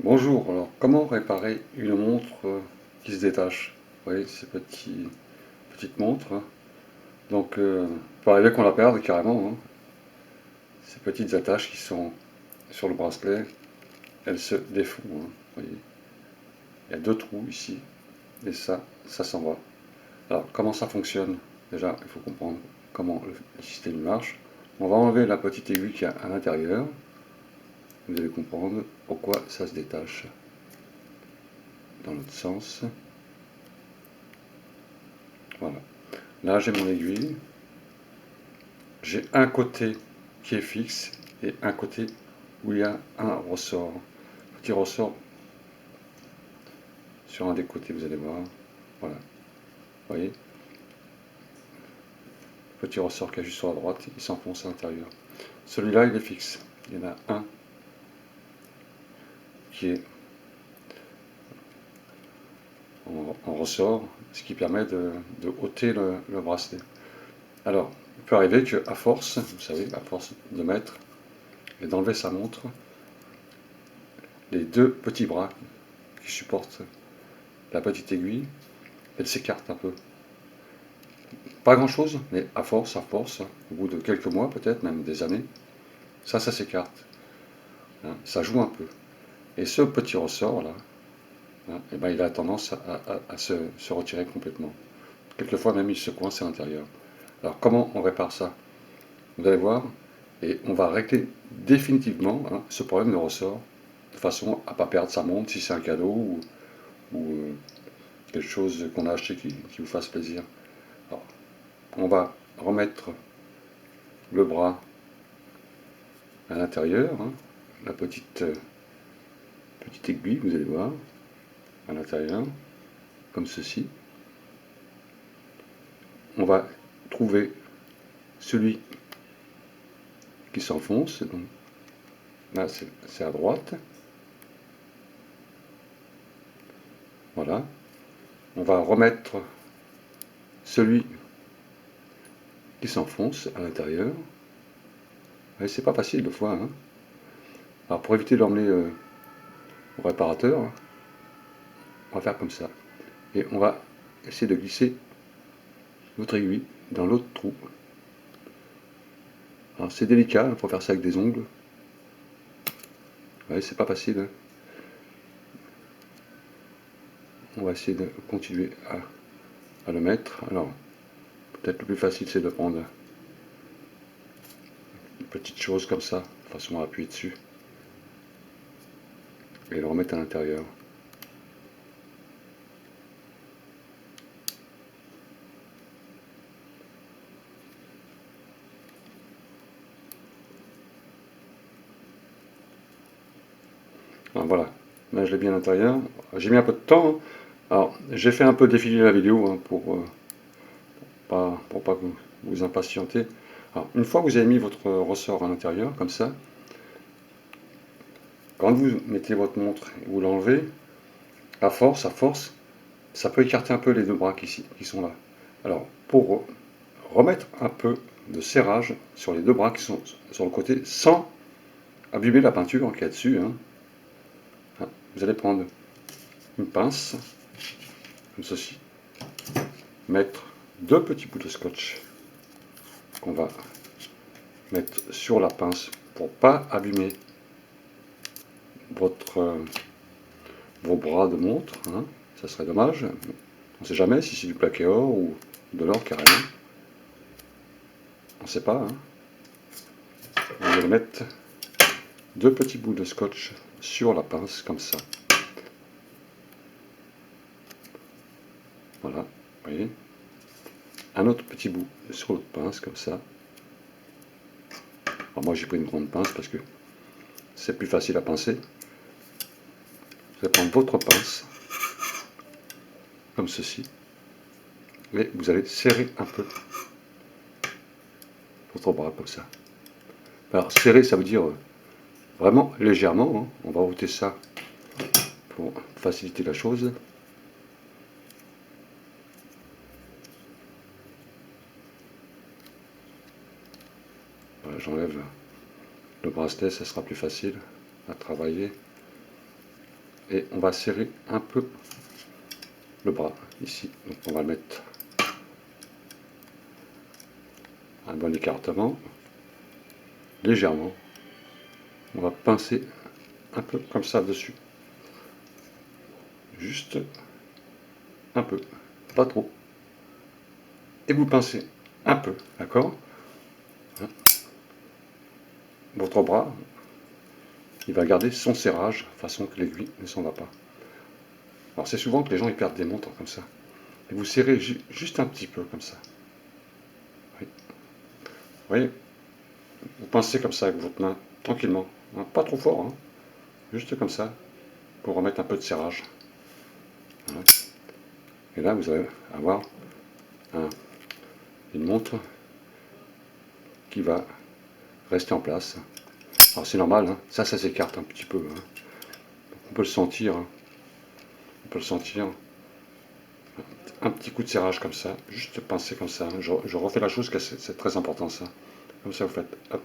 Bonjour, alors comment réparer une montre qui se détache? Vous voyez, petites montres, hein. Donc, il peut arriver qu'on la perde carrément, hein. Ces petites attaches qui sont sur le bracelet, elles se défont, hein. Vous voyez, il y a deux trous ici, et ça s'en va. Alors, comment ça fonctionne? Déjà, il faut comprendre comment le système marche. On va enlever la petite aiguille qu'il y a à l'intérieur. Vous allez comprendre pourquoi ça se détache dans l'autre sens. Voilà. Là, j'ai mon aiguille. J'ai un côté qui est fixe et un côté où il y a un ressort. Petit ressort sur un des côtés, vous allez voir. Voilà, vous voyez, petit ressort qui est juste sur la droite, il s'enfonce à l'intérieur. Celui-là, il est fixe. Il y en a un qui est en ressort, ce qui permet de ôter le bracelet. Alors, il peut arriver qu'à force, vous savez, à force de mettre et d'enlever sa montre, les deux petits bras qui supportent la petite aiguille, elles s'écartent un peu. Pas grand-chose, mais à force, au bout de quelques mois peut-être, même des années, ça s'écarte, hein, ça joue un peu. Et ce petit ressort-là, hein, eh ben, il a tendance à se retirer complètement. Quelquefois même il se coince à l'intérieur. Alors comment on répare ça? Vous allez voir, et on va régler définitivement, hein, ce problème de ressort, de façon à ne pas perdre sa montre si c'est un cadeau ou quelque chose qu'on a acheté qui vous fasse plaisir. Alors, on va remettre le bras à l'intérieur, hein, la petite aiguille, vous allez voir, à l'intérieur, comme ceci. On va trouver celui qui s'enfonce, donc là c'est à droite, voilà. On va remettre celui qui s'enfonce à l'intérieur. C'est pas facile des fois, hein. Alors pour éviter de l'emmener au réparateur, on va faire comme ça. Et on va essayer de glisser notre aiguille dans l'autre trou. Alors c'est délicat, il faut faire ça avec des ongles. C'est pas facile, hein. On va essayer de continuer à le mettre. Alors, peut-être le plus facile, c'est de prendre une petite chose comme ça, de façon à appuyer dessus, et le remettre à l'intérieur. Alors, voilà, là je l'ai bien à l'intérieur. J'ai mis un peu de temps, hein. Alors, j'ai fait un peu défiler la vidéo, hein, pour pas que vous impatientez. Alors, une fois que vous avez mis votre ressort à l'intérieur, comme ça, quand vous mettez votre montre et vous l'enlevez, à force, ça peut écarter un peu les deux bras qui sont là. Alors, pour remettre un peu de serrage sur les deux bras qui sont sur le côté, sans abîmer la peinture qu'il y a dessus, hein, vous allez prendre une pince, comme ceci, mettre deux petits bouts de scotch qu'on va mettre sur la pince pour pas abîmer votre, vos bras de montre, hein. Ça serait dommage. On ne sait jamais si c'est du plaqué or ou de l'or carrément. On ne sait pas, hein. Vous allez mettre deux petits bouts de scotch sur la pince comme ça. Voilà, vous voyez. Un autre petit bout sur l'autre pince comme ça. Alors moi j'ai pris une grande pince parce que c'est plus facile à pincer. Vous allez prendre votre pince, comme ceci, et vous allez serrer un peu votre bras comme ça. Alors serrer, ça veut dire vraiment légèrement, hein. On va ôter ça pour faciliter la chose. Voilà, j'enlève le bracelet, ça sera plus facile à travailler. et on va serrer un peu le bras ici. Donc on va mettre un bon écartement, légèrement. On va pincer un peu comme ça dessus. Juste un peu, pas trop. Et vous pincez un peu, d'accord? Votre bras, il va garder son serrage, de façon que l'aiguille ne s'en va pas. Alors c'est souvent que les gens ils perdent des montres comme ça. Et vous serrez juste un petit peu comme ça. Oui. Vous voyez, vous pincez comme ça avec votre main, tranquillement. Hein, pas trop fort, hein. Juste comme ça, pour remettre un peu de serrage. Voilà. Et là, vous allez avoir une montre qui va rester en place. Alors c'est normal, hein. Ça s'écarte un petit peu. Hein. On peut le sentir. Hein. On peut le sentir. Un petit coup de serrage comme ça, juste pincer comme ça. Je refais la chose, c'est très important ça. Comme ça, vous faites, hop,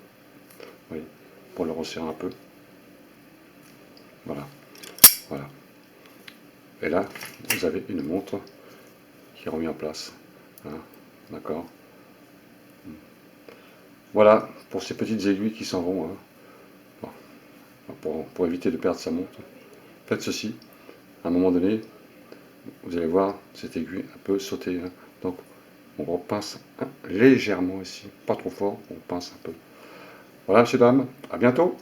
oui, pour le resserrer un peu. Voilà, voilà. Et là, vous avez une montre qui est remise en place. Hein, d'accord. Voilà, pour ces petites aiguilles qui s'en vont. Hein. Bon, pour éviter de perdre sa montre, faites ceci. À un moment donné, vous allez voir cette aiguille un peu sauter. Hein. Donc, on repince légèrement ici, pas trop fort, on pince un peu. Voilà, monsieur, dame, à bientôt.